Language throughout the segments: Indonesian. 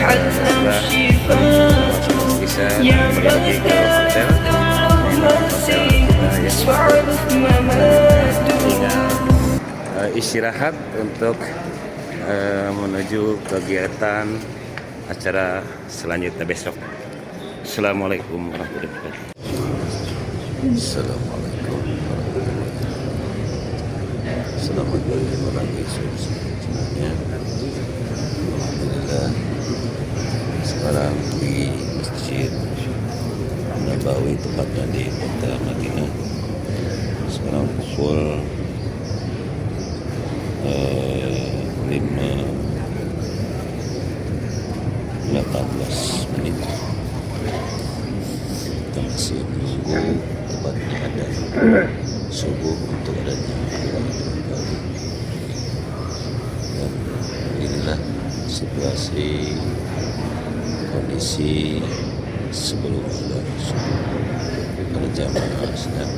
bisa pergi ke hotel kita ya istirahat untuk menuju kegiatan acara selanjutnya besok. Assalamualaikum warahmatullahi wabarakatuh. Assalamualaikum warahmatullahi wabarakatuh. Selamat pagi semuanya. Alhamdulillah sekarang di Masjid Nabawi, tepatnya di kota Madinah. Sekarang pukul 5.18. Kita masih menunggu tepatnya ada subuh untuk adanya pagi. Dan inilah situasi kondisi sebelum ada subuh pada jamaah sedang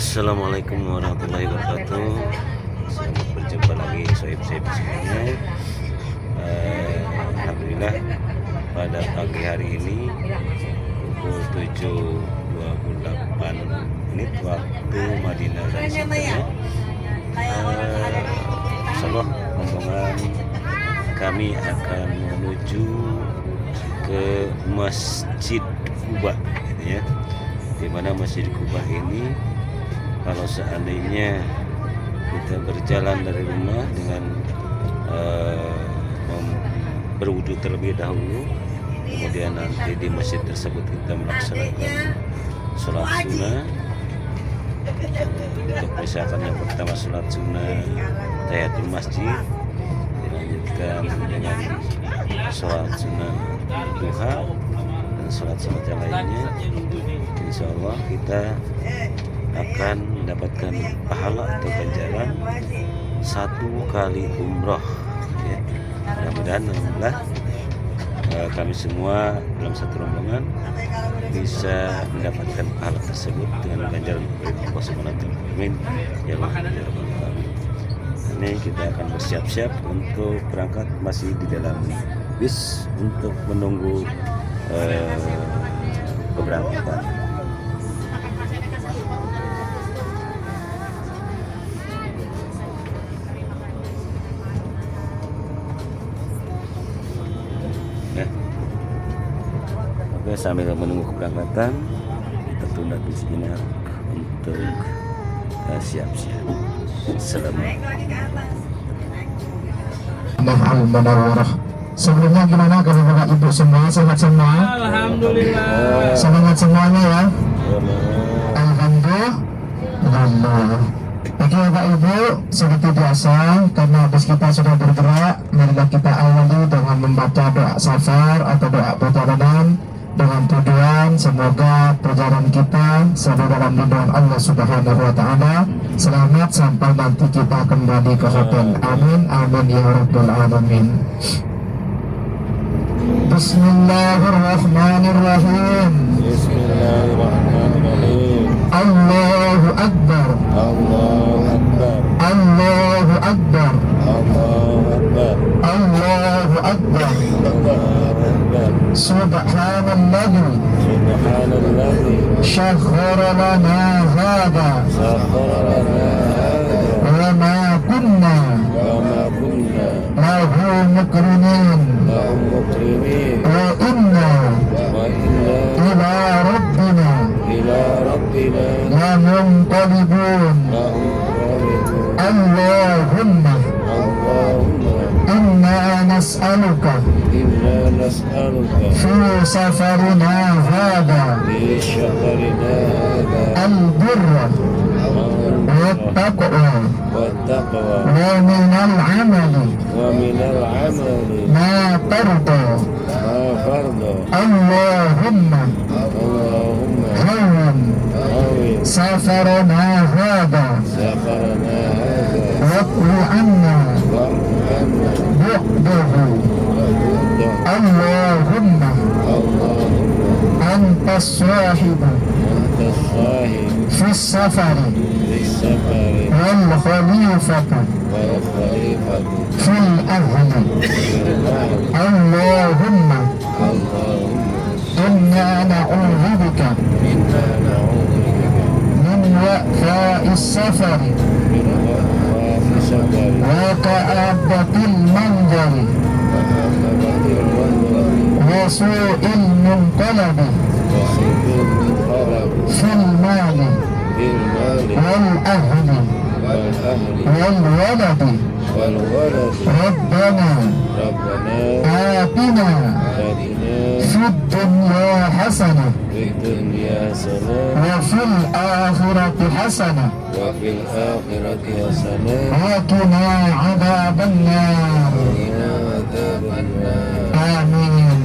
Assalamualaikum warahmatullahi wabarakatuh. Selamat berjumpa lagi sohib-sohib semuanya. Alhamdulillah pada pagi hari ini pukul 7.28 waktu Madinah dan sekitarnya, insyaallah rombongan kami akan menuju ke Masjid Quba, gitu ya. Di mana Masjid Quba ini, kalau seandainya kita berjalan dari rumah dengan berwudu terlebih dahulu, kemudian nanti di masjid tersebut kita melaksanakan sholat sunnah. Untuk misalkan yang pertama sholat sunnah tahiyatul masjid, dilanjutkan dengan sholat sunnah duha dan sholat-sholat yang lainnya. Insya Allah kita akan mendapatkan pahala atau ganjaran 1 kali umroh, ya. Mudah-mudahan alhamdulillah kami semua dalam satu rombongan bisa mendapatkan pahala tersebut dengan ganjaran dari Allah Subhanahu wa taala. Amin ya Allah ya rabbal alamin. Ini kita akan bersiap-siap untuk berangkat, masih di dalam bis untuk menunggu keberangkatan. Oke, sambil menunggu keberangkatan kita tunda di sini untuk siap-siap. Al-Munawwarah. Sebelumnya gimana kalau bapak ibu semua sehat semua? Alhamdulillah. Semangat semuanya ya. Alhamdulillah. Oke bapak ibu, seperti biasa karena bus kita sudah bergerak, marilah kita awali dengan membaca doa safar atau doa perjalanan dengan tujuan semoga perjalanan kita sampai dalam lindungan Allah Subhanahu wa taala, selamat sampai nanti kita kembali ke hotel. Amin amin ya rabbal alamin. Bismillahirrahmanirrahim. Bismillahirrahmanirrahim. Allahu Akbar. Allahu Akbar. Allahu Akbar. Allahu Akbar. Allahu Akbar. Allahu Akbar. Subhanalladzi Subhanalladzi syakhkhara lana hadza sakhkhara lana hadza wa ma kunna wa ma kunna lahu muqrinin lahu muqrinin wa inna wa inna ila rabbina ila rabbina lamunqalibun. lamunqalibun. Allahumma Allahumma inna nas'aluka inna nas'aluka fi safarina hadha fi shahrina hadha al-birra al-taqwa والتقوى ومن العمل ومن العمل ما ترضى. ما فرض. اللهم اللهم هون هون سفرنا هذا سفرنا هذا واطل عنا وارحمنا بعده. وارضى. اللهم اللهم أنت الصاحب أنت الصاحب في السفر في السفر والخليفة والخليفة في الأهل. في الأهل. اللهم اللهم إنا نعوذ بك إنا نعوذ بك من وفاء السفر من وفاة السفر وكآبة المنظر وعقبة المنظر وسوء المنقلب وسوء المنقلب في المال بالمال والأهل والأهل والولد والولد ربنا ربنا آتنا آتنا في الدنيا حسنة في الدنيا حسنة وفي الآخرة حسنة وفي الآخرة حسنة وقنا عذاب النار وقنا عذاب النار Amin.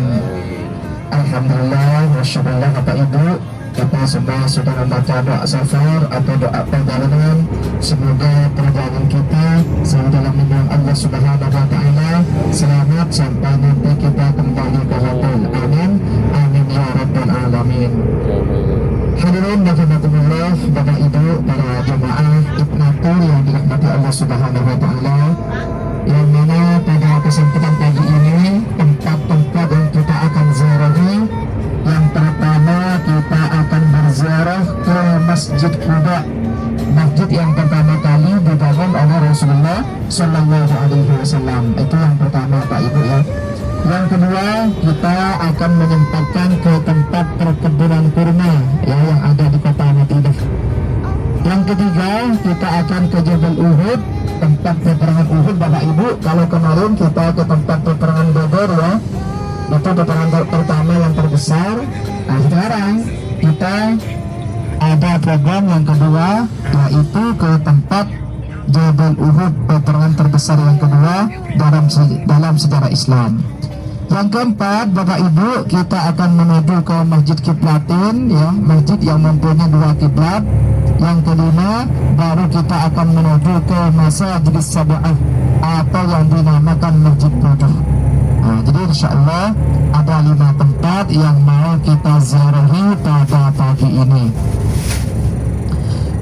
Alhamdulillah, masyaallah Bapak Ibu, kita semua sudah membaca doa safar atau doa perjalanan. Semoga perjalanan kita selalu dalam lindungan Allah Subhanahu wa taala, selamat sampai nanti kita kembali ke hotel. Amin. Amin ya rabbal alamin. Hadirin rahimakumullah, Bapak Ibu, para jemaah Ibnatul yang dirahmati Allah Subhanahu wa taala, yang mana pada kesempatan pagi ini tempat-tempat yang kita akan ziarahi, yang pertama kita akan berziarah ke Masjid Quba, masjid yang pertama kali dibangun oleh Rasulullah Sallallahu Alaihi Wasallam. Itu yang pertama Pak Ibu ya. Yang kedua kita akan menyempatkan ke tempat perkebunan kurma ya, yang ada di kota Madinah. Yang ketiga kita akan ke Jabal Uhud, tempat peperangan Uhud Bapak Ibu. Kalau kemarin kita ke tempat peperangan Badar ya, itu peperangan pertama yang terbesar. Nah sekarang kita ada program yang kedua, yaitu ke tempat Jabal Uhud, peperangan terbesar yang kedua dalam sejarah Islam. Yang keempat Bapak Ibu, kita akan menuju ke Masjid Kiblatin ya, masjid yang mempunyai dua kiblat. Yang kelima baru kita akan menuju ke Masjid Sab'ah atau yang dinamakan Masjid Tujuh. Nah, jadi insya Allah ada 5 tempat yang mau kita ziarahi pada pagi ini.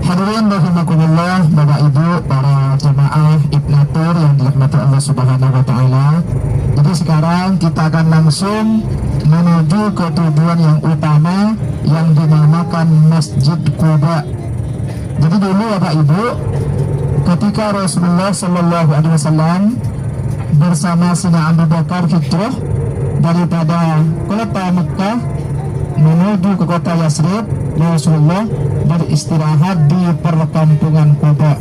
Hadirin rahimakumullah, Bapak Ibu, para jemaah Ibnatur yang dirahmati Allah Subhanahu wa taala. Jadi sekarang kita akan langsung menuju ke tujuan yang utama yang dinamakan Masjid Quba. Jadi dulu Bapak Ibu, ketika Rasulullah Sallallahu Alaihi Wasallam bersama Sina Abu Bakar hijrah daripada kota Mekah menuju ke kota Yasrib, Rasulullah beristirahat di perkampungan Quba,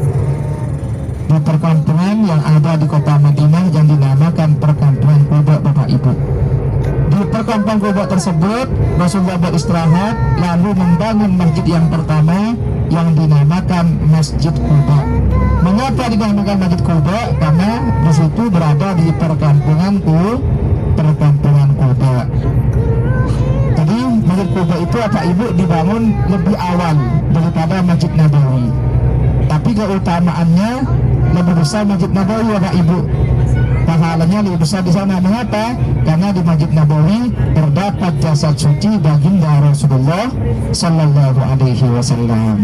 di perkampungan yang ada di kota Madinah yang dinamakan perkampungan Quba Bapak Ibu. Di perkampungan Quba tersebut Rasulullah beristirahat lalu membangun masjid yang pertama yang dinamakan Masjid Quba. Mengapa dinamakan Masjid Quba? Karena di situ berada di perkampungan Quba. Jadi Masjid Quba itu Bapak Ibu dibangun lebih awal daripada Masjid Nabawi. Tapi keutamaannya lebih besar Masjid Nabawi Bapak Ibu. Pahalanya lebih besar di sana. Mengapa? Karena di Masjid Nabawi terdapat jasad suci baginda Rasulullah Sallallahu Alaihi Wasallam.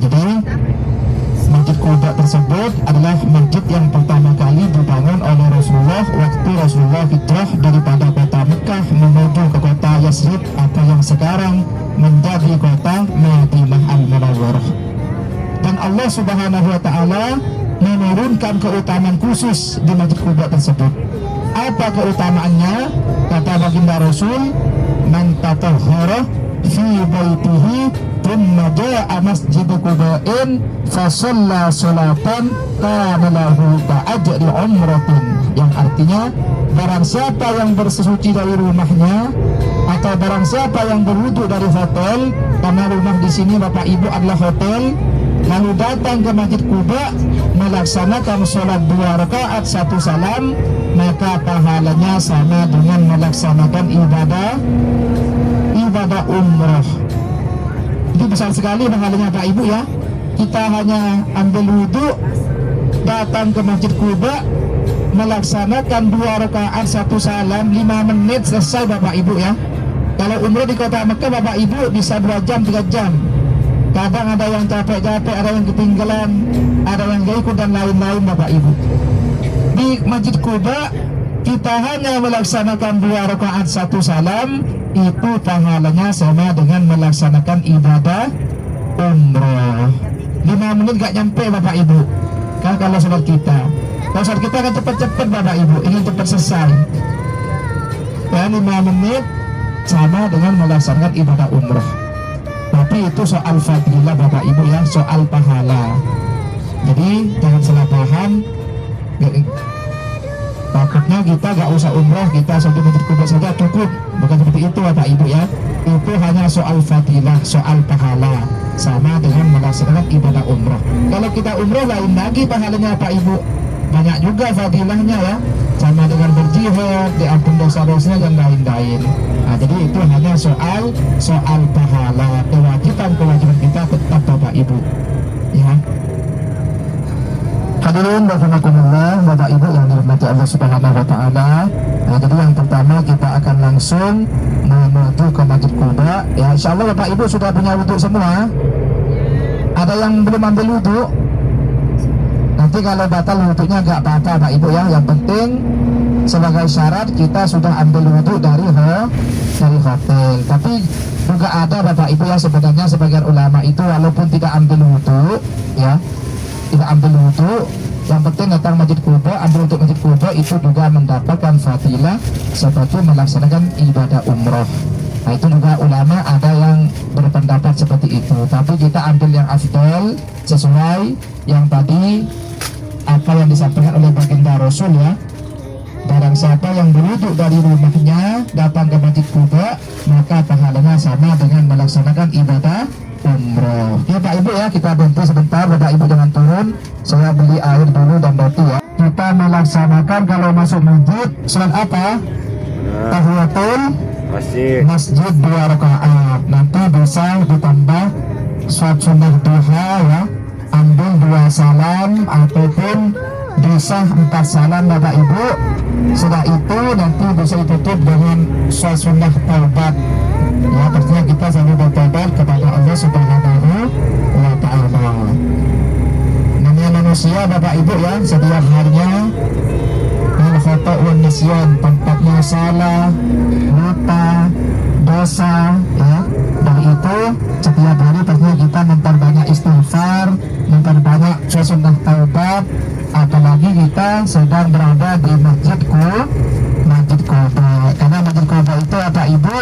Jadi Masjid Quba tersebut adalah masjid yang pertama kali dibangun oleh Rasulullah waktu Rasulullah hijrah daripada kota Mekah menuju ke kota Yasrib atau yang sekarang menjadi kota Madinah Al-Munawwarah. Dan Allah Subhanahu wa taala menurunkan keutamaan khusus di Masjid Quba tersebut. Apa keutamaannya? Kata baginda Rasul, man tatahhara fi baitihi thumma jaa'a masjid Quba'in fa shalla salatan kana lahu ka'ajri umratin. Yang artinya barang siapa yang bersesuci dari rumahnya atau barang siapa yang berwudu dari hotel, karena rumah di sini Bapak Ibu adalah hotel, lalu datang ke Masjid Quba melaksanakan sholat 2 rakaat 1 salam, maka pahalanya sama dengan melaksanakan ibadah umrah. Itu besar sekali pahalanya Pak Ibu ya. Kita hanya ambil wudhu, datang ke Masjid Quba, melaksanakan 2 rakaat 1 salam, 5 menit selesai Bapak Ibu ya. Kalau umrah di kota Mekah Bapak Ibu bisa 2 jam 3 jam. Kadang ada yang capek-capek, ada yang ketinggalan, ada yang gak ikut dan lain-lain Bapak Ibu. Di Masjid Quba kita hanya melaksanakan 2 rakaat 1 salam, itu pahalanya sama dengan melaksanakan ibadah umrah. 5 menit gak nyampe Bapak Ibu. Kan kalau sholat kita kan cepat-cepat Bapak Ibu, ingin cepat selesai. 5 menit sama dengan melaksanakan ibadah umroh. Tapi itu soal fadilah Bapak Ibu ya, soal pahala. Jadi jangan salah paham. Takutnya kita gak usah umroh, kita sampai Masjid Kuba saja cukup. Bukan seperti itu Bapak Ibu ya. Itu hanya soal fadilah, soal pahala, sama dengan melaksanakan ibadah umroh. Kalau kita umroh lain lagi pahalanya Pak Ibu, banyak juga fadilahnya ya, sama dengan berjihad, diampun dosa-dosanya dan lain-lain. Nah, jadi itu hanya soal pahala. Kewajiban kita tetap Bapak Ibu ya. Hadirin rahimakumullah, Bapak Ibu yang dirahmati Allah Subhanahu wa taala. Nah, jadi yang pertama kita akan langsung menuju ke Masjid Kuba. Ya, insyaallah Bapak Ibu sudah punya wudhu semua. Ada yang belum ambil wudhu? Nanti kalau batal wudhunya enggak apa-apa Bapak Ibu ya. Yang penting sebagai syarat kita sudah ambil wudhu dari hotel. Tapi juga ada Bapak Ibu ya, sebenarnya sebagian ulama itu walaupun tidak ambil wudhu ya, tidak ambil wudhu, yang penting datang Masjid Kuba, ambil untuk Masjid Kuba itu juga mendapatkan fadilah seperti melaksanakan ibadah umroh. Nah, itu juga ulama ada yang berpendapat seperti itu. Tapi kita ambil yang afdal sesuai yang tadi apa yang disampaikan oleh baginda Rasul ya. Barang siapa yang berwudhu dari rumahnya datang ke Masjid Kuba, maka pahalanya sama dengan melaksanakan ibadah umroh. Ya Pak Ibu ya, kita berhenti sebentar, Bapak Ibu jangan turun. Saya beli air dulu dan roti ya. Kita melaksanakan kalau masuk masjid sholat apa? Tahiyatul masjid 2 rakaat. Nanti bisa ditambah sholat sunnah duha ya. Ambil 2 salam ataupun bisa 4 salam Bapak Ibu. Setelah itu nanti bisa ditutup dengan sholat sunnah taubat. Ya, pastinya kita selalu bertobat kepada Allah Subhanahu wa taala. Namanya manusia Bapak Ibu ya, setiap harinya al khata' wan nisyan, tempatnya salah, lupa, dosa ya. Dari itu setiap hari pastinya kita memperbanyak istighfar, memperbanyak sunnah taubat, apalagi kita sedang berada di Masjid Kuba. Karena Masjid Kuba itu Bapak Ibu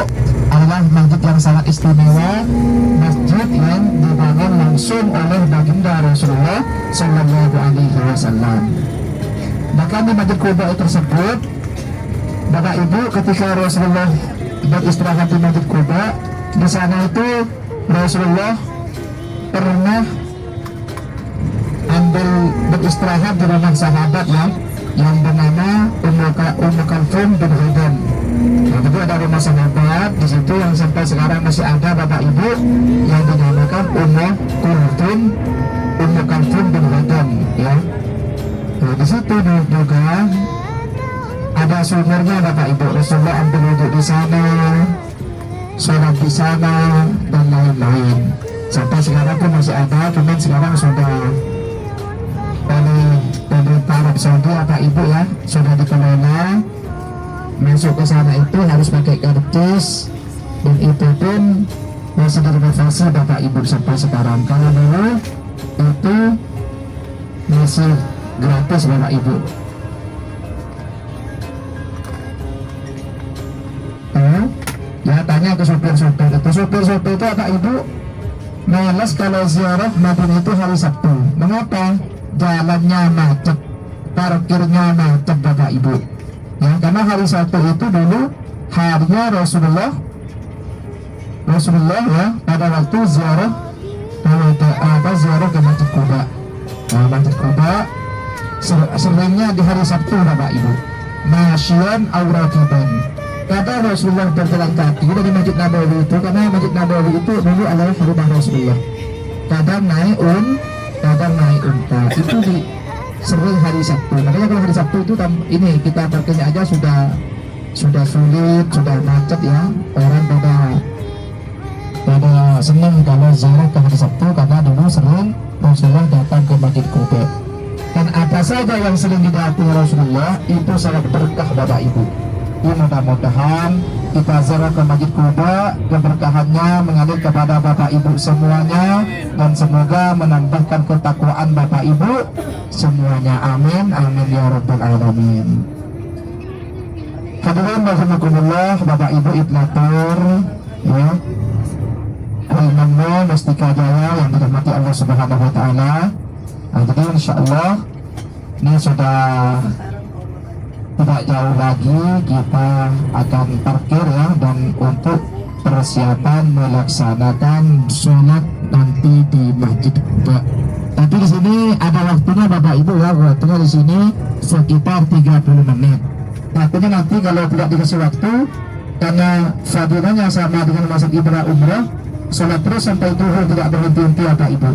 adalah masjid yang sangat istimewa, masjid yang dibangun langsung oleh baginda Rasulullah Sallallahu Alaihi Wasallam. Bahkan di Masjid Kuba tersebut, Bapak Ibu, ketika Rasulullah beristirahat di Masjid Kuba, di sana itu Rasulullah pernah ambil beristirahat di rumah sahabat ya, yang bernama Ummu Kalthum bin Hudam. Nah, itu ada rumah sahabat di situ yang sampai sekarang masih ada Bapak Ibu yang dinamakan Ummu Kalthum bin Hudam ya. Nah, di situ juga ada sumbernya Bapak Ibu. Rasulullah ambil wudhu di sana, sholat di sana dan lain-lain. Sampai sekarang pun masih ada, cuman sekarang sudah oleh pemerintah Arab Saudi Bapak Ibu ya, sudah dikelola. Masuk ke sana itu harus pakai karcis, dan itu pun masih direnovasi Bapak Ibu sampai sekarang. Kalau dulu itu masih gratis Bapak Ibu. Ya tanya ke supir-supir itu. Supir-supir itu Bapak Ibu malas kalau ziarah Madinah itu hari Sabtu. Mengapa? Jalannya macet, parkirnya macet Bapak Ibu ya, karena hari Sabtu itu dulu harinya Rasulullah ya, pada waktu ziarah ke Masjid Kuba. Nah, Masjid Kuba seringnya di hari Sabtu Bapak Ibu, masyian aurakiban. Kata Rasulullah berjalan kaki dari Masjid Nabawi itu, karena Masjid Nabawi itu dulu adalah rumah Rasulullah. Kadang naik unta, itu di sering hari Sabtu. Makanya kalau hari Sabtu itu ini kita parkirnya aja sudah sulit, sudah macet ya. Orang pada senang kalau ziarah ke hari Sabtu, karena dulu sering Rasulullah datang ke Masjid Kuba. Dan apa saja yang sering didatangi Rasulullah itu sangat berkah Bapak Ibu. Ya, mudah-mudahan kita ziarah ke Masjid Kuba, keberkahannya mengalir kepada Bapak Ibu semuanya, dan semoga menambahkan ketakwaan Bapak Ibu semuanya. Amin, amin ya rabbal alamin. Hadirin rahimakumullah, Bapak Ibu Ibnatur, ya, Al-Manna Mustika Jaya yang dirahmati Allah Subhanahu wa taala. Jadi insyaallah ini sudah tidak jauh lagi kita akan parkir ya, dan untuk persiapan melaksanakan sholat nanti di masjid. Tapi di sini ada waktunya Bapak Ibu ya, waktunya di sini sekitar 30 menit. Takutnya nanti kalau tidak dikasih waktu, karena fadilahnya sama dengan masuk ibadah umrah, sholat terus sampai zuhur tidak berhenti-henti Bapak Ibu.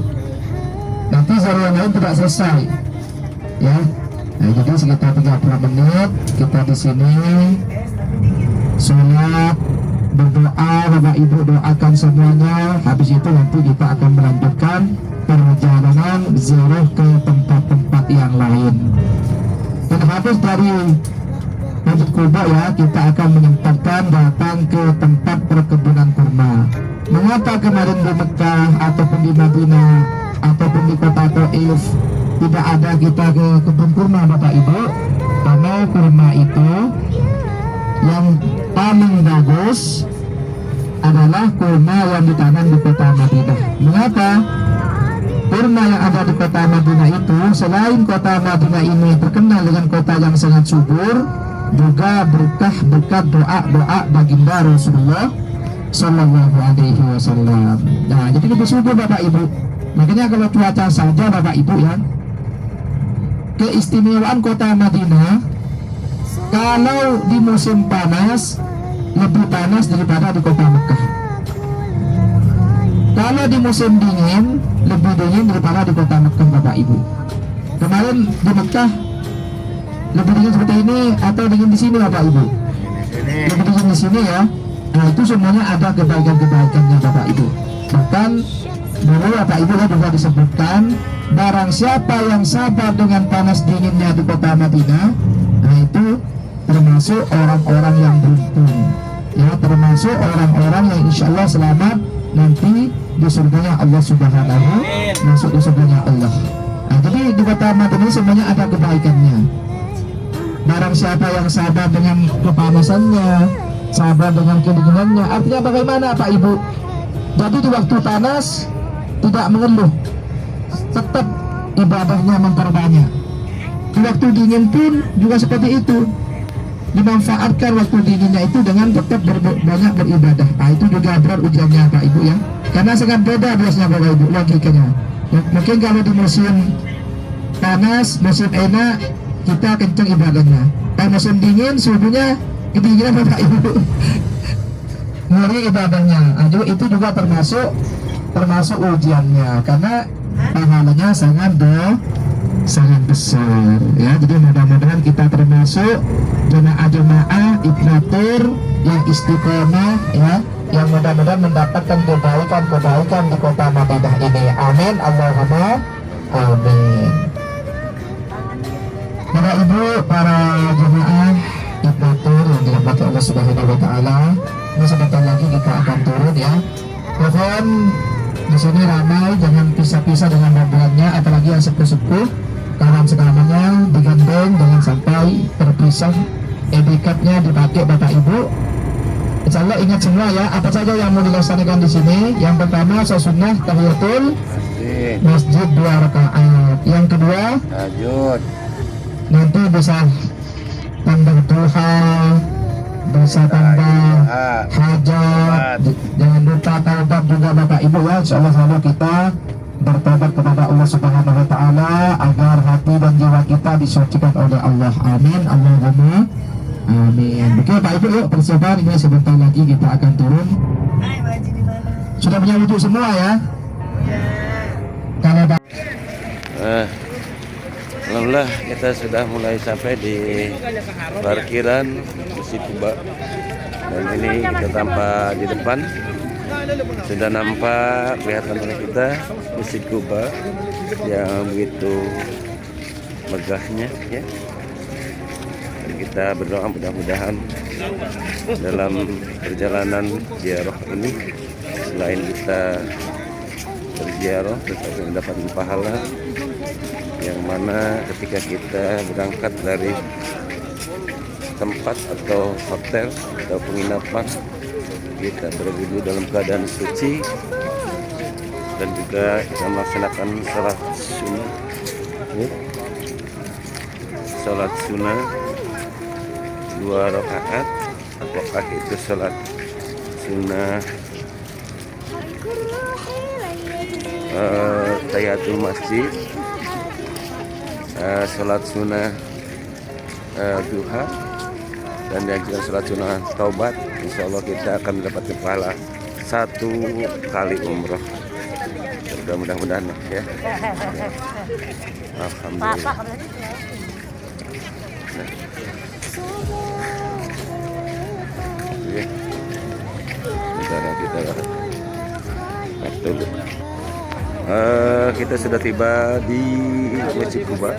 Nanti zahir yang lain tidak selesai, ya. Nah, jadi sekitar 30 menit kita di sini sholat, berdoa, Bapak Ibu doakan semuanya. Habis itu nanti kita akan melanjutkan perjalanan ziarah ke tempat-tempat yang lain. Dan habis dari Masjid Quba ya, kita akan menyempatkan datang ke tempat perkebunan kurma. Mengapa kemarin di Mekah ataupun di Madinah ataupun di kota Taif tidak ada kita ke kebun kurma Bapak Ibu? Karena kurma itu yang paling bagus adalah kurma yang ditanam di kota Madinah. Mengapa? Kurma yang ada di kota Madinah itu, selain kota Madinah ini terkenal dengan kota yang sangat subur, juga berkah berkat doa baginda Rasulullah Sallallahu Alaihi Wasallam. Nah, jadi lebih subur Bapak Ibu. Makanya kalau cuaca saja Bapak Ibu ya, keistimewaan kota Madinah, kalau di musim panas lebih panas daripada di kota Mekah. Kalau di musim dingin lebih dingin daripada di kota Mekah Bapak Ibu. Kemarin di Mekah lebih dingin seperti ini atau dingin di sini Bapak Ibu? Lebih dingin di sini ya. Nah, itu semuanya ada kebaikan-kebaikannya Bapak Ibu. Bahkan dulu Bapak Ibu juga disebutkan, barang siapa yang sabar dengan panas dinginnya di kota Madinah, nah itu termasuk orang-orang yang beruntung ya, termasuk orang-orang yang insya Allah selamat nanti di surganya Allah Subhanahu, masuk di surganya Allah. Nah, jadi di kota Madinah semuanya ada kebaikannya. Barang siapa yang sabar dengan kepanasannya, sabar dengan kedinginannya, artinya bagaimana Pak Ibu? Jadi di waktu panas tidak mengeluh, tetap ibadahnya memperbanyak. Di waktu dingin pun juga seperti itu, dimanfaatkan waktu dinginnya itu dengan tetap banyak beribadah. Nah, itu juga berat ujiannya Pak Ibu ya, karena sangat beda biasanya Bapak Ibu logikanya. Mungkin kalau di musim panas, musim enak, kita kencang ibadahnya. Musim dingin suhunya kedinginan Bapak Ibu, ngeri ibadahnya. Aduh, itu juga termasuk ujiannya, karena pahalanya sangat besar ya. Jadi mudah-mudahan kita termasuk jemaah Ibnatur yang istiqomah ya, yang mudah-mudahan mendapatkan kebaikan di kota Madinah ini. Amin, Allahumma amin. Bapak Ibu, para jemaah Ibnatur yang dirahmati Allah Subhanahu wa taala, ini sebentar lagi kita akan turun ya. Mohon di sini ramai, jangan pisah-pisah dengan rombongannya, apalagi yang sepuh-sepuh, kawan sekamanya digandeng, jangan sampai terpisah. Etiketnya dipakai Bapak Ibu. Insya Allah ingat semua ya, apa saja yang mau dilaksanakan di sini. Yang pertama sunnah tahiyatul masjid 2 rakaat. Yang kedua, Lanjut. nanti bisa tambah duha, bisa tambah hajat, jangan lupa taubat juga Bapak Ibu ya. Insya Allah selalu kita bertobat kepada Allah Subhanahu wa taala agar hati dan jiwa kita disucikan oleh Allah. Amin, Allahumma amin. Oke Pak Ibu, yuk persiapan, ini sebentar lagi kita akan turun. Sudah punya wudhu semua ya? Kalau Alhamdulillah kita sudah mulai sampai di parkiran Masjid Quba, dan ini kita tampak di depan sudah nampak kelihatan oleh kita Masjid Quba yang begitu megahnya ya. Dan kita berdoa mudah-mudahan dalam perjalanan ziarah ini selain kita berziarah tetapi mendapatkan pahala yang mana ketika kita berangkat dari tempat atau hotel atau penginapan, kita berwudu dalam keadaan suci dan juga kita melaksanakan sholat sunnah. Sholat sunnah 2 rakaat. Apakah itu sholat sunnah tahiyatul masjid, sholat sunnah duha, dan yang juga sholat sunnah taubat? Insya Allah kita akan mendapatkan pahala 1 kali umroh. Mudah-mudahan ya. Alhamdulillah. Nah. Ya. Kita dulu. Kita sudah tiba di Masjid Quba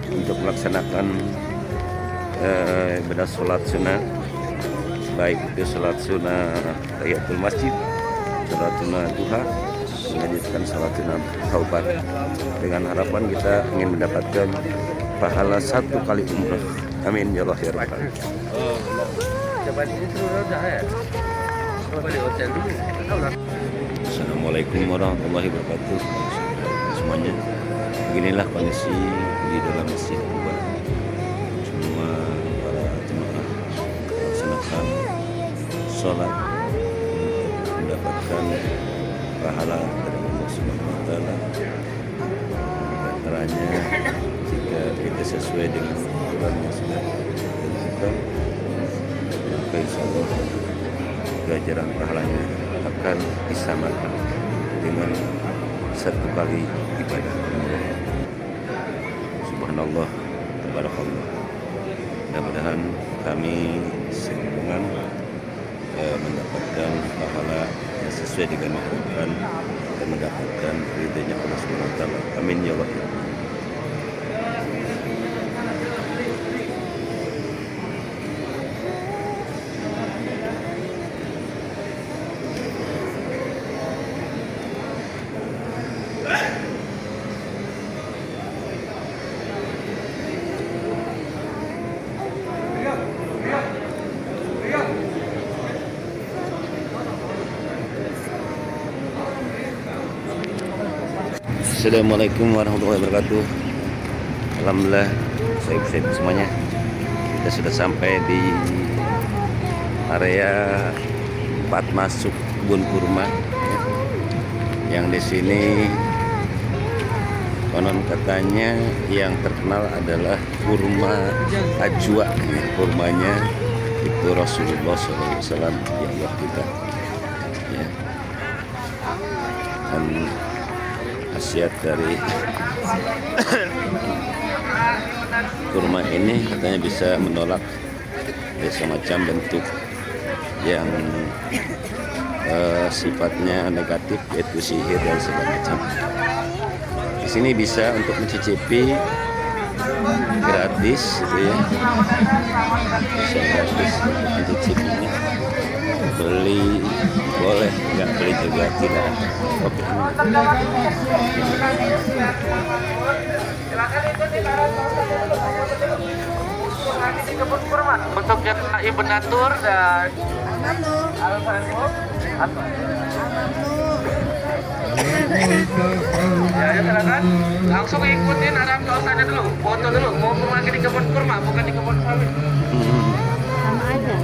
untuk melaksanakan ibadah sholat sunnah, baik itu sholat sunnah tahiyatul masjid, sholat sunnah duha, melanjutkan sholat sunnah taubat, dengan harapan kita ingin mendapatkan pahala 1 kali umrah. Amin ya Allah ya Rabbal Alamin. Assalamualaikum warahmatullahi wabarakatuh semuanya. Beginilah kondisi di dalam Masjid Quba. Semua para jemaah melaksanakan sholat untuk mendapatkan pahala dari Allah Subhanahu wa Ta'ala. Antaranya jika kita sesuai dengan aturan yang sudah ditentukan, maka insya Allah ganjaran pahalanya akan disamakan dengan 1 kali ibadah umrah. Subhanallah, tabarakallah. Mudah-mudahan kami serombongan mendapatkan pahala yang sesuai dengan harapan dan mendapatkan ridhonya Allah Subhanahu wa Ta'ala. Amin ya Allah. Assalamualaikum warahmatullahi wabarakatuh. Alhamdulillah, sahabat semuanya, kita sudah sampai di area 4 masuk kebun kurma. Yang di sini konon katanya yang terkenal adalah kurma ajwa. Kurmanya itu Rasulullah SAW, ya Allah kita. Ya. Dan khasiat dari kurma ini katanya bisa menolak semacam bentuk yang sifatnya negatif, yaitu sihir dan segala macam. Di sini bisa untuk mencicipi gratis, gitu ya. Bisa gratis untuk mencicipinya. Beli boleh, nggak beli juga tidak. Oke. Untuk Ibu Natur dan ya, silakan langsung ikutin arahan Pak Ustadz dulu, foto dulu. Mau lagi di kebun kurma, bukan di kebun sawit. Sama aja.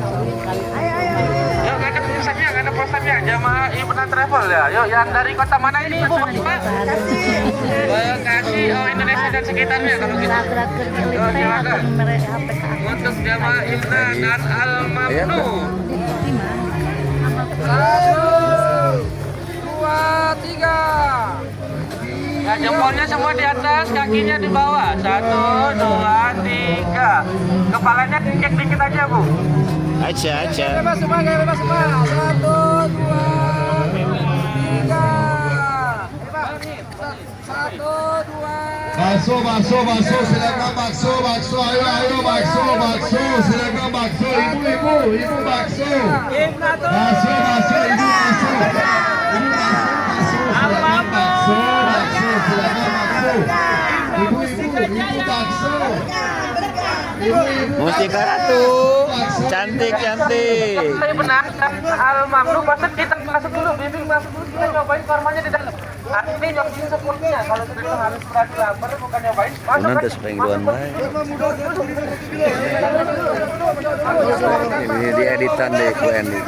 Yuk, nggak ada perusahaannya, nggak ada perusahaannya. Jamaah Ibu Travel ya. Yuk, yang dari kota mana ini Ibu? Bekasi, oh Indonesia dan sekitarnya kalau gitu. Yuk, silakan. Untuk jamaah Ibu dan Al-Mamnu. 1, 2, 3. Ya, jempolnya semua di atas, kakinya di bawah. 1, 2, 3. Kepalanya dikit-dikit aja, Bu. Aja. Bebas semua, 1, 2, 3. 1, 2. Bakso, silakan bakso, ayo bakso, silakan bakso, ibu bakso, ibu bakso, silakan bakso, ibu bakso, Mustika Ratu, cantik. Saya benar, Al-Mamnu pasal kita masuk dulu, bimbing masuk dulu, kita nyobain kormanya di dalam. Ini nyobain sepuasnya, kalau kita harus berarti lapar, bukan nyobain. Masuk Nanti supaya doan baik. Ini di editan deh kuen ini.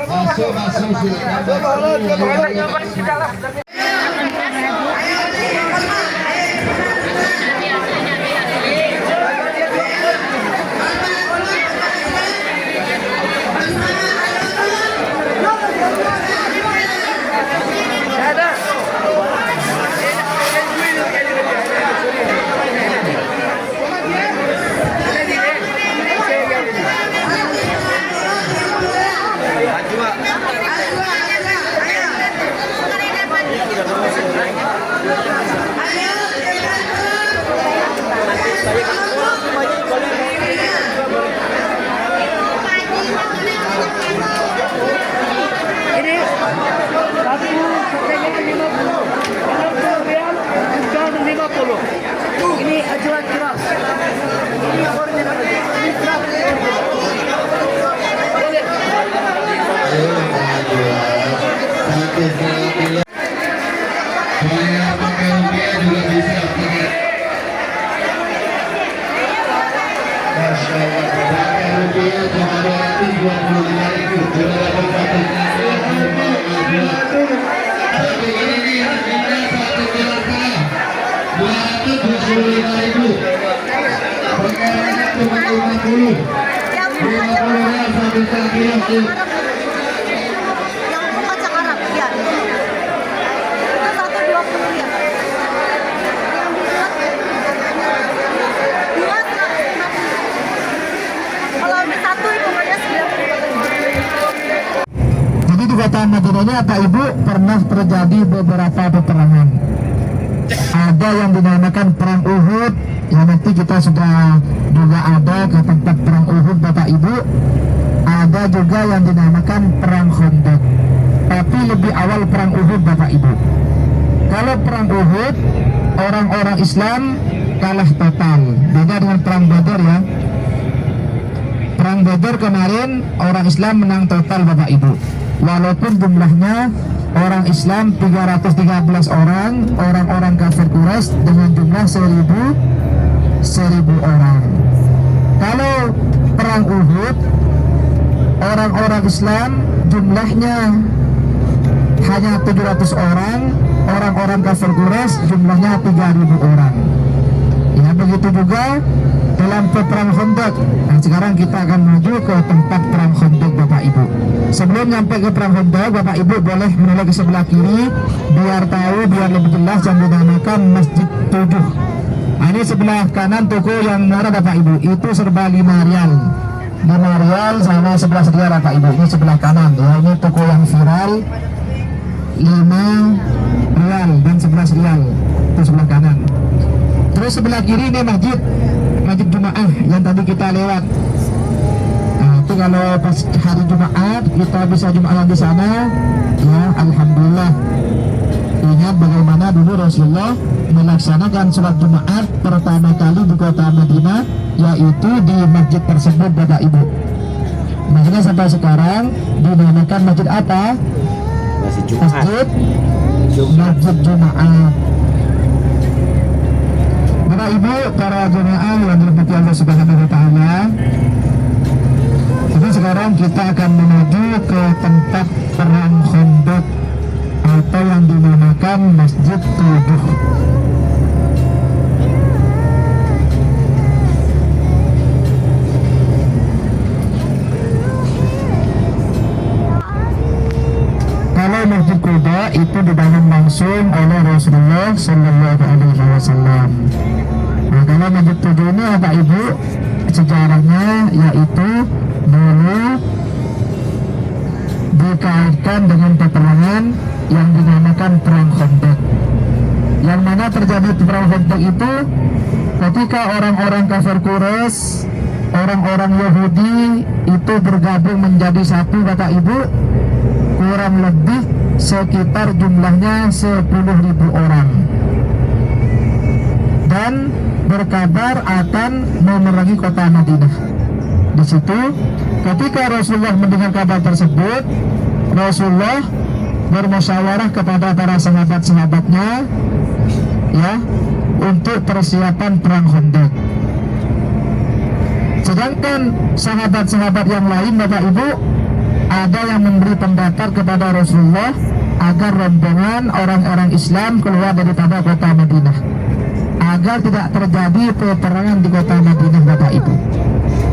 Masuk silakan. Kita nyobain di dalam. Yang bukan sekarang, ya. Itu 120 ya. Yang buat 250. Kalau ini satu hitungannya 90. Jadi di kota Madinah ini Pak Ibu pernah terjadi beberapa peperangan. Ada yang dinamakan perang Uhud, yang nanti kita sudah juga ada ke tempat perang Uhud Bapak Ibu. Ada juga yang dinamakan perang Khandaq. Tapi lebih awal perang Uhud Bapak Ibu. Kalau perang Uhud, orang-orang Islam kalah total. Beda dengan perang Badar ya. Perang Badar kemarin orang Islam menang total Bapak Ibu. Walaupun jumlahnya orang Islam 313 orang, orang-orang kafir Quraisy dengan jumlah 1000 orang. Kalau perang Uhud, orang-orang Islam jumlahnya hanya 700 orang, orang-orang kafir Quraisy jumlahnya 3000 orang. Ya begitu juga dalam perang Khandaq. Nah, sekarang kita akan menuju ke tempat perang Khandaq Bapak Ibu. Sebelum nyampe ke perang Khandaq, Bapak Ibu boleh menoleh ke sebelah kiri biar tahu, biar lebih jelas yang dinamakan Masjid 7. Nah, ini sebelah kanan toko yang mana Bapak Ibu, itu serba 5 rial. 5 rial sama 11 rial Bapak Ibu. Ini sebelah kanan ya, ini toko yang viral 5 rial dan 11 rial. Itu sebelah kanan. Terus sebelah kiri ini masjid Jumaah yang tadi kita lewat. Nah, itu kalau pas hari Jumaat kita bisa Jumatan di sana, ya alhamdulillah. Ingat bagaimana dulu Rasulullah melaksanakan sholat Jumaat pertama kali di kota Madinah, yaitu di masjid tersebut Bapak Ibu. Makanya sampai sekarang dinamakan masjid apa? Masjid Jumat. Masjid Jumaat. Bapak Ibu, para jemaah yang dirahmati Allah Subhanahu wa taala. Jadi sekarang kita akan menuju ke tempat perang Khandaq atau yang dinamakan Masjid 7. Kalau Masjid Quba itu dibangun langsung oleh Rasulullah Sallallahu Alaihi Wasallam. Nah, kalau Masjid 7 ini Bapak Ibu sejarahnya yaitu dulu dikaitkan dengan peperangan yang dinamakan perang Khandaq. Yang mana terjadi perang Khandaq itu ketika orang-orang kafir Quraisy, orang-orang Yahudi itu bergabung menjadi satu Bapak Ibu, kurang lebih sekitar jumlahnya 10.000 orang. dan berkabar akan memerangi kota Madinah. Di situ ketika Rasulullah mendengar kabar tersebut, Rasulullah bermusyawarah kepada para sahabat-sahabatnya ya untuk persiapan perang Khandaq. Sedangkan sahabat-sahabat yang lain, Bapak Ibu, ada yang memberi pendapat kepada Rasulullah agar rombongan orang-orang Islam keluar daripada kota Madinah, agar tidak terjadi peperangan di kota Madinah, Bapak Ibu.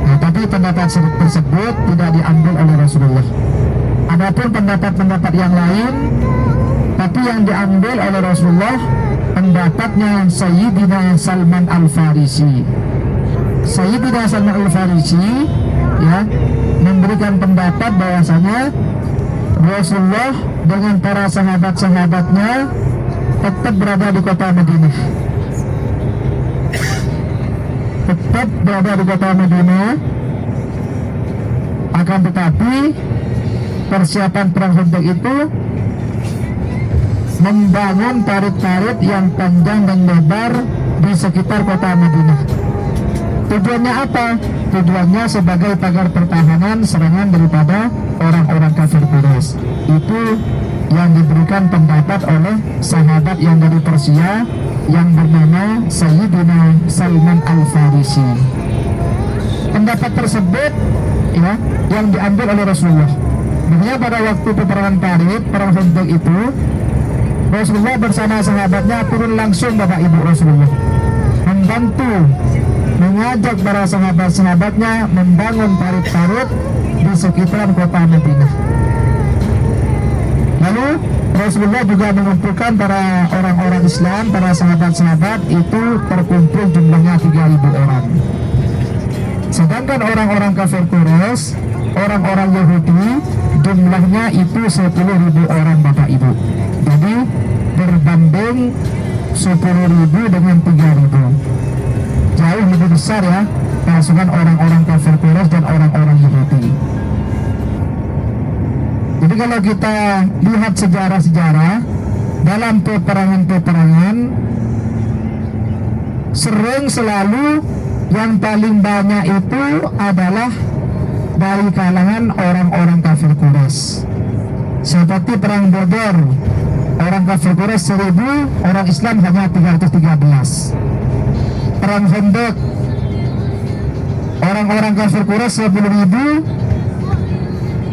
Nah, tapi pendapat tersebut tidak diambil oleh Rasulullah. Adapun pendapat-pendapat yang lain, tapi yang diambil oleh Rasulullah pendapatnya Sayyidina Salman Al-Farisi. Sayyidina Salman Al-Farisi ya memberikan pendapat bahwasanya Rasulullah dengan para sahabat-sahabatnya tetap berada di kota Madinah. Tetap berada di kota Madinah, akan tetapi persiapan perang Khandaq itu membangun parit-parit yang panjang dan lebar di sekitar kota Madinah. Tujuannya apa? Tujuannya sebagai pagar pertahanan serangan daripada orang-orang kafir Quraisy. Itu yang diberikan pendapat oleh sahabat yang dari Persia yang bernama Sayyidina Salman Al-Farisi. Pendapat tersebut ya yang diambil oleh Rasulullah. Makanya pada waktu peperangan Parit, perang Khandaq itu, Rasulullah bersama sahabatnya turun langsung, Bapak Ibu, Rasulullah membantu mengajak para sahabat-sahabatnya membangun parit-parit di sekitar kota Madinah. Lalu Rasulullah juga mengumpulkan para orang-orang Islam, para sahabat-sahabat itu terkumpul jumlahnya 3.000 orang. Sedangkan orang-orang kafir Quraisy, orang-orang Yahudi, jumlahnya itu 10.000 orang, Bapak Ibu. Jadi berbanding 10.000 dengan 3.000. Jauh lebih besar ya pasukan orang-orang kafir Quraisy dan orang-orang Yahudi. Jadi kalau kita lihat sejarah-sejarah dalam peperangan-peperangan, selalu yang paling banyak itu adalah dari kalangan orang-orang kafir Quraisy. Seperti perang Badar, orang kafir Quraisy 1.000, orang Islam hanya 313. Perang Khandaq, orang-orang kafir Quraisy 10.000,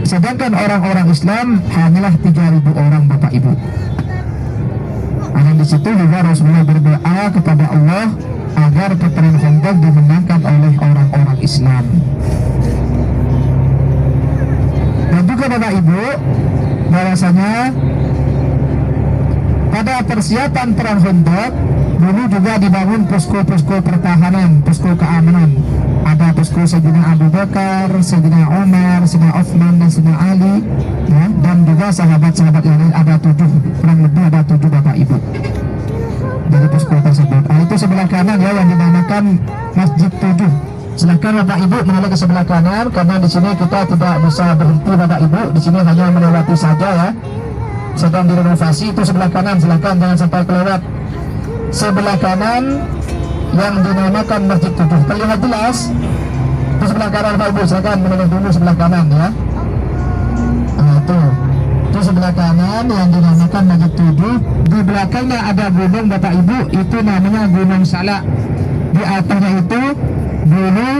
sedangkan orang-orang Islam hanyalah 3.000 orang, Bapak Ibu. Di situ juga Rasulullah berdoa kepada Allah agar peperangan Khandaq dimenangkan oleh orang-orang Islam. Dan juga Bapak Ibu, bahwasanya pada persiapan perang Khandaq dulu juga dibangun posko-posko pertahanan, posko keamanan. Ada posko Sayyidina Abu Bakar, Sayyidina Umar, Sayyidina Uthman dan Sayyidina Ali ya, dan juga sahabat-sahabat yang lain ada 7, kurang lebih ada 7 Bapak Ibu dari posko tersebut. Itu sebelah kanan ya yang dinamakan Masjid 7. Silakan Bapak Ibu menoleh ke sebelah kanan karena di sini kita tidak bisa berhenti, Bapak Ibu. Di sini hanya melewati saja ya. Sedang direnovasi, itu sebelah kanan, silakan jangan sampai kelewat. Sebelah kanan yang dinamakan Masjid 7 terlihat jelas. Itu sebelah kanan Bapak Ibu, silakan menoleh dulu sebelah kanan ya. Itu sebelah kanan yang dinamakan Masjid 7. Di belakangnya ada gunung Bapak Ibu, itu namanya Gunung Salak. Di atasnya itu dulu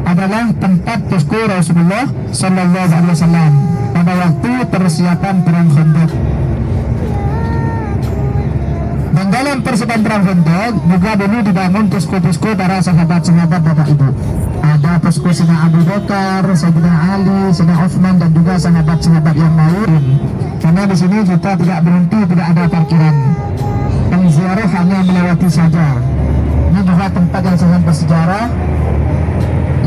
adalah tempat posko Rasulullah Sallallahu Alaihi Wasallam pada waktu persiapan perang Khandaq. Dan dalam persiapan perang Khandaq juga dulu dibangun posko-posko para sahabat-sahabat Bapak Ibu. Ada posko Sayyidina Abu Bakar, Sayyidina Ali, Sayyidina Uthman dan juga sahabat-sahabat yang lain. Karena di sini kita tidak berhenti, tidak ada parkiran. Penziarah hanya melewati saja. Ini juga tempat yang sangat bersejarah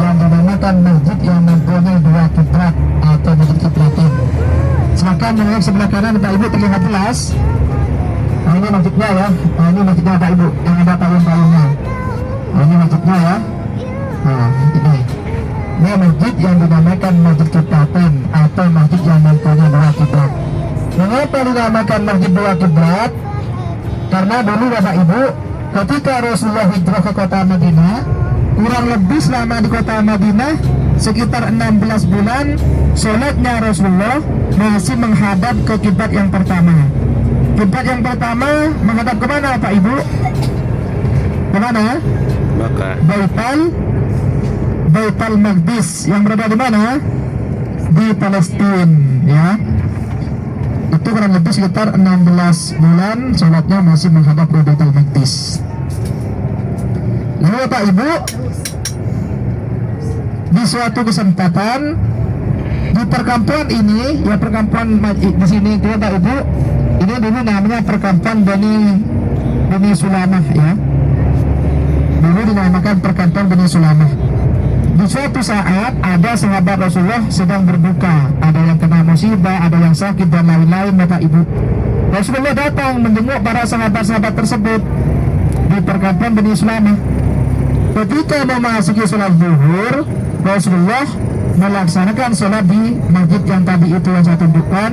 yang dinamakan masjid yang mempunyai 2 kiblat atau masjid kiblatin. Silakan menoleh sebelah kanan Bapak Ibu, terlihat jelas. Nah, ini masjidnya ya. Nah, ini masjidnya Bapak Ibu yang ada payung-payungnya. Nah, ini masjidnya ya. Nah, ini masjid yang dinamakan masjid kiblatin atau masjid yang mempunyai 2 kiblat. Mengapa dinamakan masjid 2 kiblat? Karena dulu Bapak Ibu ketika Rasulullah hijrah ke kota Madinah, kurang lebih selama di kota Madinah sekitar 16 bulan, sholatnya Rasulullah masih menghadap ke kiblat yang pertama. Kiblat yang pertama menghadap kemana Pak Ibu? Kemana? Maka Baitul Maqdis yang berada di mana? Di Palestina, ya. Itu kurang lebih sekitar 16 bulan sholatnya masih menghadap ke Baitul Maqdis. Lalu Bapak Ibu, di suatu kesempatan di perkampungan ini, ya perkampungan di sini itu Bapak Ibu, ini dulu namanya perkampungan Bani Sulamah, ya. Dulu dinamakan perkampungan Bani Sulamah. Di suatu saat ada sahabat Rasulullah sedang berduka, ada yang kena musibah, ada yang sakit dan lain-lain Bapak Ibu. Rasulullah datang menjenguk para sahabat-sahabat tersebut di perkampungan Bani Sulamah. Ketika memasuki sholat zuhur, Rasulullah melaksanakan sholat di masjid yang tadi itu yang saya tunjukkan,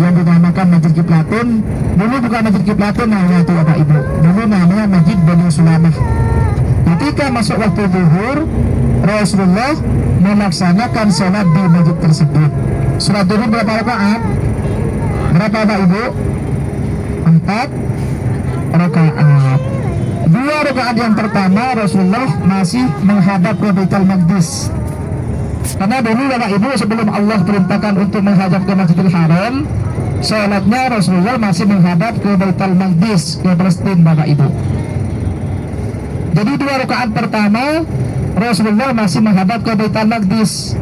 yang dinamakan Masjid Kiblatun. Dulu bukan Masjid Kiblatun namanya itu Bapak Ibu, dulu namanya Masjid Bani Sulamah. Ketika masuk waktu zuhur, Rasulullah melaksanakan sholat di masjid tersebut. Sholat zuhur berapa rakaat? Berapa Bapak Ibu? 4 rakaat. 2 rakaat yang pertama Rasulullah masih menghadap ke Baitul Maqdis. Karena dulu Bapak Ibu sebelum Allah perintahkan untuk menghadap ke Masjidil Haram, sholatnya Rasulullah masih menghadap ke Baitul Maqdis, ke Palestina Bapak Ibu. Jadi 2 rakaat pertama Rasulullah masih menghadap ke Baitul Maqdis.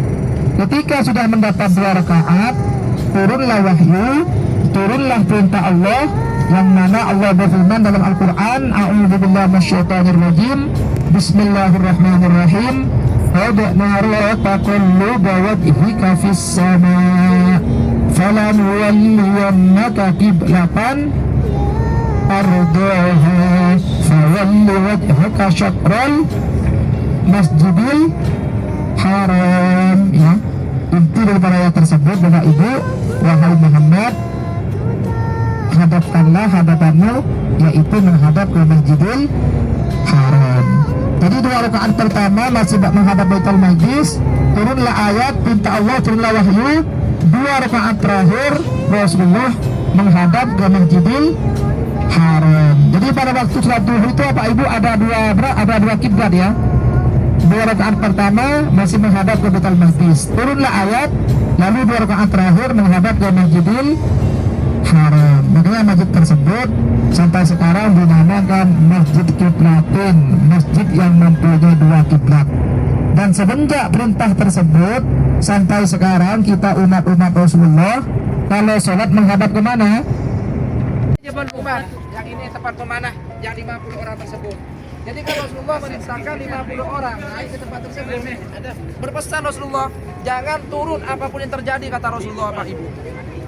Ketika sudah mendapat 2 rakaat, turunlah wahyu, turunlah perintah Allah, yang mana Allah berfirman dalam Al-Quran, A'udzubillahi minasyaitonirrajim, Bismillahirrahmanirrahim, Qad nara taqalluba wajhika fis sama' falanuwalliyannaka qiblatan tardaha fawalli wajhaka syatral Masjidil Haram, ya. Inti daripada ayat tersebut Bapak Ibu, wahai Muhammad, hadapkanlah hadapanmu, yaitu menghadap ke Masjidil Haram. Jadi 2 rakaat pertama masih menghadap Baitul Maqdis, turunlah ayat perintah Allah, turunlah wahyu. 2 rakaat terakhir Rasulullah menghadap ke Masjidil Haram. Jadi pada waktu sholat zuhur itu Bapak Ibu ada dua kiblat, ya. 2 rakaat pertama masih menghadap ke Baitul Maqdis, turunlah ayat, lalu 2 rakaat terakhir menghadap ke Masjidil Haram. Makanya masjid tersebut sampai sekarang dinamakan Masjid Kiblatin, masjid yang mempunyai 2 kiblat. Dan semenjak perintah tersebut sampai sekarang kita umat-umat Rasulullah kalau sholat menghadap kemana? Jabal Umar, yang ini tempat pemanah yang 50 orang tersebut. Jadi kan Rasulullah merintahkan 50 orang naik ke tempat tersebut. Berpesan Rasulullah, jangan turun apapun yang terjadi, kata Rasulullah Pak Ibu.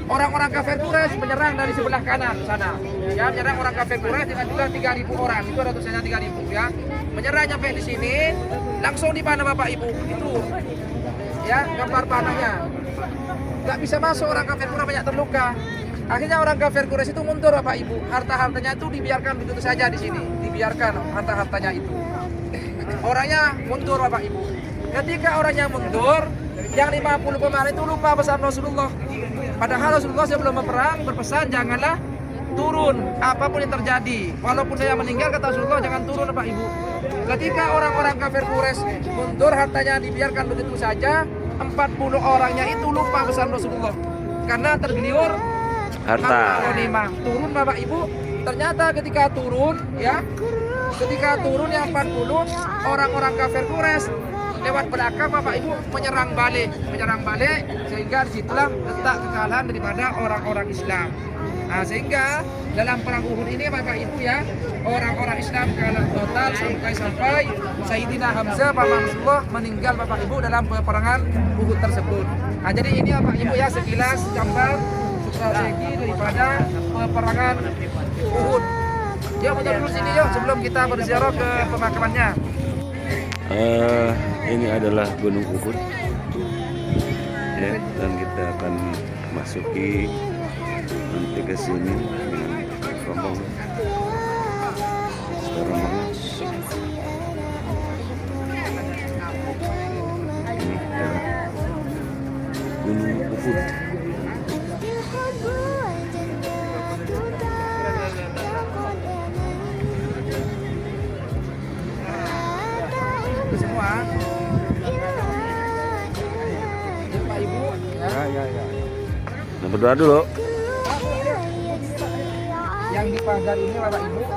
Orang-orang kafir Quraisy menyerang dari sebelah kanan sana. Ya, menyerang orang kafir Quraisy dengan jumlah 3.000 orang. Itu ratusannya 3.000, ya. Menyerang sampai di sini, langsung dipanah Bapak Ibu. Itu ya, gambar panahnya. Gak bisa masuk, orang kafir Quraisy banyak terluka. Akhirnya orang kafir Quraisy itu mundur Bapak Ibu. Harta-hartanya itu dibiarkan begitu saja di sini. Dibiarkan harta-hartanya itu. Orangnya mundur Bapak Ibu. Ketika orangnya mundur, yang 50 pemanah itu lupa pesan Rasulullah. Padahal Rasulullah sebelum berperang berpesan janganlah turun apapun yang terjadi. Walaupun saya meninggal, kata Rasulullah, jangan turun Bapak Ibu. Ketika orang-orang kafir Quraisy mundur, hartanya dibiarkan begitu saja, 40 orangnya itu lupa pesan Rasulullah. Karena tergiur harta ghanimah. Turun Bapak Ibu. Ternyata ketika turun, ya, ketika turun yang 40 orang-orang kafir Quraisy lewat belakang Bapak Ibu menyerang balik sehingga disitulah letak kekalahan daripada orang-orang Islam. Nah, sehingga dalam perang Uhud ini Bapak Ibu, ya, orang-orang Islam kalah total sampai Sayyidina Hamzah paman Rasulullah meninggal Bapak Ibu dalam peperangan Uhud tersebut. Nah, jadi ini Bapak Ibu, ya, sekilas gambar strategi daripada peperangan Uhud. Yuk menuju dulu sini yuk sebelum kita berziarah ke pemakamannya. Ini adalah Gunung Uhud, ya, dan kita akan masuki nanti ke sini dengan rombongan secara Gunung Uhud. Semua. Bapak Ibu, ya. Nah, berdoa dulu. Yang di pagar ini Bapak Ibu,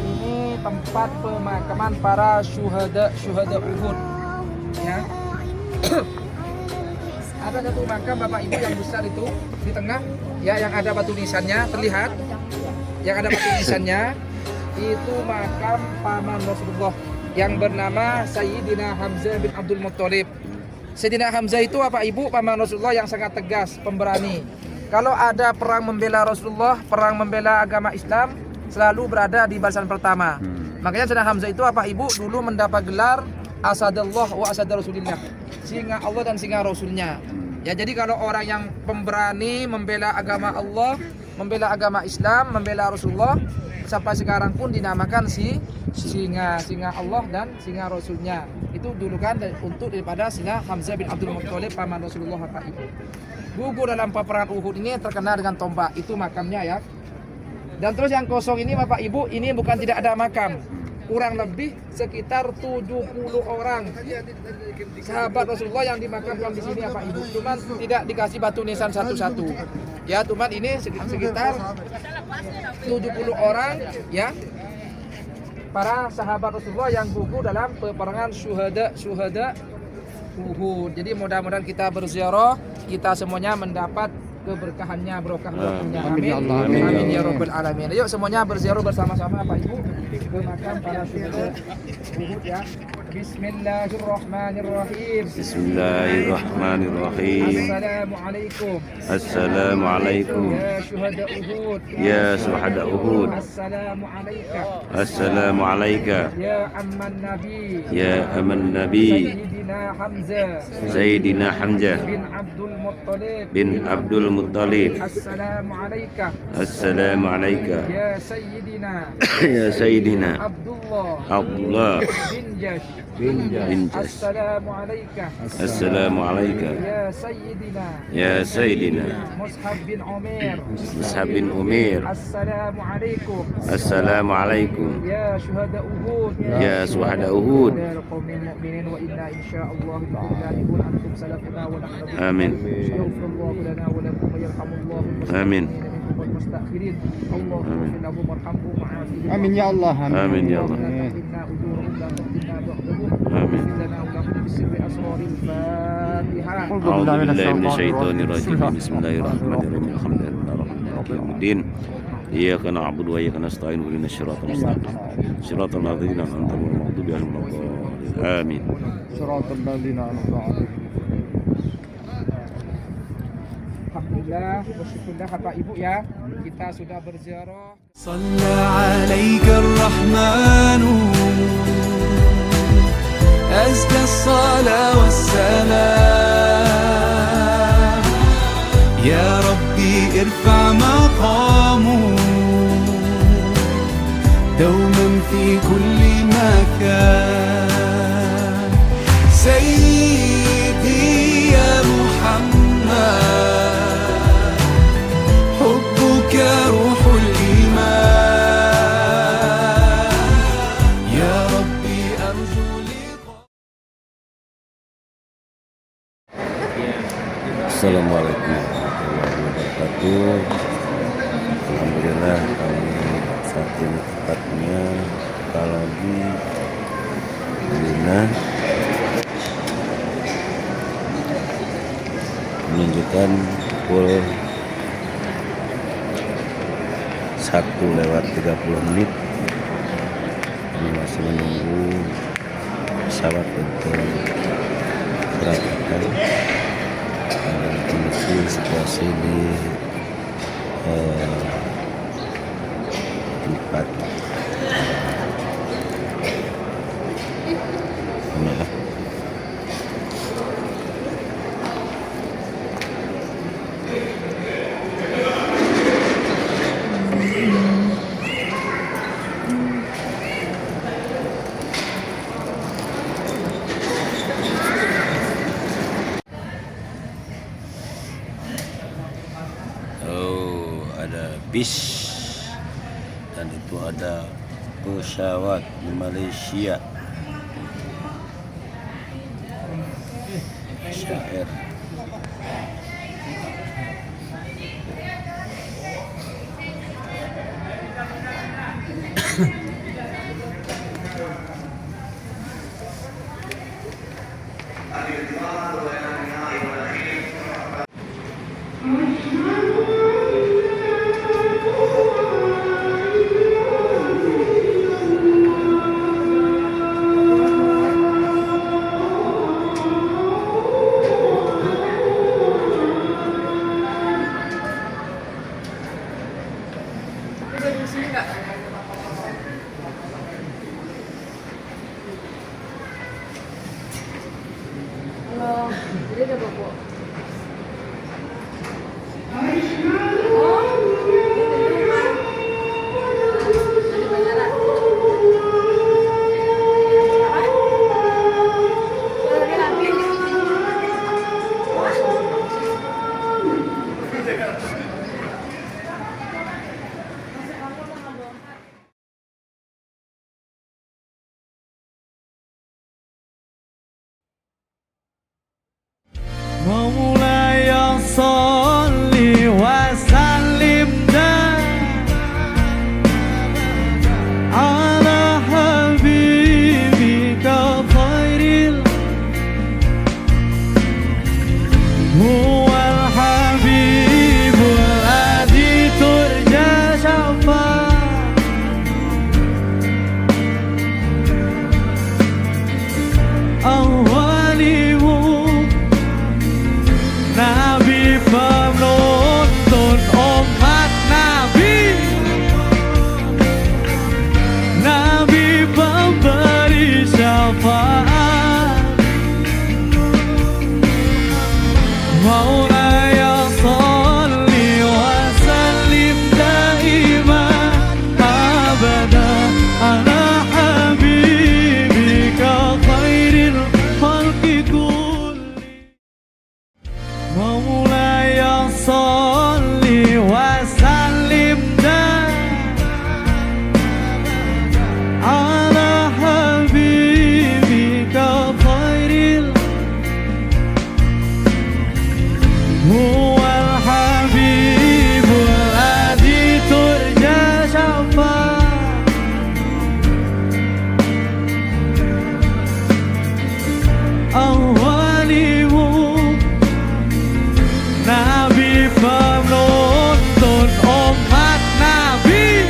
ini tempat pemakaman para syuhada Uhud. Ya. Ada satu makam Bapak Ibu yang besar itu di tengah, ya, yang ada batu nisannya terlihat. Yang ada batu nisannya itu makam paman Rasulullah yang bernama Sayyidina Hamzah bin Abdul Muttalib. Sayyidina Hamzah itu Bapak Ibu paman Rasulullah yang sangat tegas, pemberani. Kalau ada perang membela Rasulullah, perang membela agama Islam, selalu berada di barisan pertama. Makanya Sayyidina Hamzah itu Bapak Ibu dulu mendapat gelar Asadullah wa Asad Rasulillah, singa Allah dan singa Rasulnya. Ya, jadi kalau orang yang pemberani membela agama Allah, membela agama Islam, membela Rasulullah, sampai sekarang pun dinamakan singa Allah dan singa Rasulnya. Itu dulu kan untuk daripada singa Hamzah bin Abdul Muttalib paman Rasulullah Bapak Ibu. Gugur dalam peperangan Uhud ini terkenal dengan tombak, itu makamnya ya. Dan terus yang kosong ini Bapak Ibu, ini bukan tidak ada makam. Kurang lebih sekitar 70 orang sahabat Rasulullah yang dimakamkan di sini Bapak Ibu. Cuman tidak dikasih batu nisan satu-satu. Ya, cuman ini sekitar 70 orang ya. Para sahabat Rasulullah yang gugur dalam peperangan syuhada Uhud. Jadi mudah-mudahan kita berziarah, kita semuanya mendapat keberkahannya, berkahnya. Amin ya rabbal alamin. Yuk semuanya berziarah bersama-sama Pak Ibu ke makam para syuhada Uhud ya. Bismillahirrahmanirrahim. Bismillahirrahmanirrahim. Assalamualaikum. Assalamualaikum. Ya syuhada Uhud. Ya syuhada Uhud. Assalamu alayka. Assalamu alayka. Ya amman nabi. Ya aman nabi. Sayyidina Hamzah Sayyidina Hamzah bin Abdul Muttalib. bin Abdul Muttalib. Assalamu alayka. Assalamu alayka. Ya Sayyidina Ya Sayyidina Abdullah Abdullah bin bin Jas. Assalamu alayka. Assalamu alayka. Ya Sayyidina Ya Sayyidina Mus'ab bin Umair. Mus'ab bin Umair. Assalamu alaikum. Assalamu alaikum. Ya syuhada Uhud. Ya syuhada Uhud. Ya qaumil mu'minin wa inna insyaallah billahi antum salafuna wa nahnu. Amin. Astaghfirullah lana wa lakum wa yarhamullahu. Amin. Mustakhirin. Allahumma innahum warhamhum ma'afihim. Amin ya Allah. Amin ya Allah. Inna ujurahum la taqina ba'dahum. Amin. Lana wa lahum bisirri asraril Fatihah. A'udzu billahi minasyaitonir rajim. Bismillahirrahmanirrahim. Alhamdulillahirabbil alamin. Iyyaka na'budu wa iyyaka nasta'in. Ihdinas siratal mustaqim. Siratal ladzina an'amta 'alaihim ghairil maghdubi 'alaihim waladdallin. Amin. Siratal ladzina an'amta 'alaihim. Alhamdulillah, bersyukurlah Bapak Ibu ya, kita sudah berziarah. صلى عليك الرحمن أزكى الصلاة والسلام يا ربي ارفع مقامه دوما في كل مكان سيدي يا محمد حبك روح الإيمان يا ربي أرجو لقاء. Assalamualaikum warahmatullahi wabarakatuh. Alhamdulillah kami saat ini tepatnya kalau di Mina menunjukkan pukul 1:30. Kami masih menunggu pesawat untuk berangkat. Dan kondisi situasi di tempat maaf. ada bis, dan itu ada pesawat di Malaysia. Syair. Jadi ada bobo. مولاي صل وسلم على حبيبك خير هو الحبيب الذي ترجى شفاعته Nabi penuntun umat Nabi, Nabi pemberi syafaat. Maulaya salli wa sallim daiman abada ala habibika khairil khalqi مولاي صل وسلم على حبيبك خير هو الحبيب الذي ترجى شفاعته Nabi penuntun umat Nabi,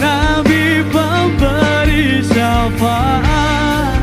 Nabi pemberi syafaat.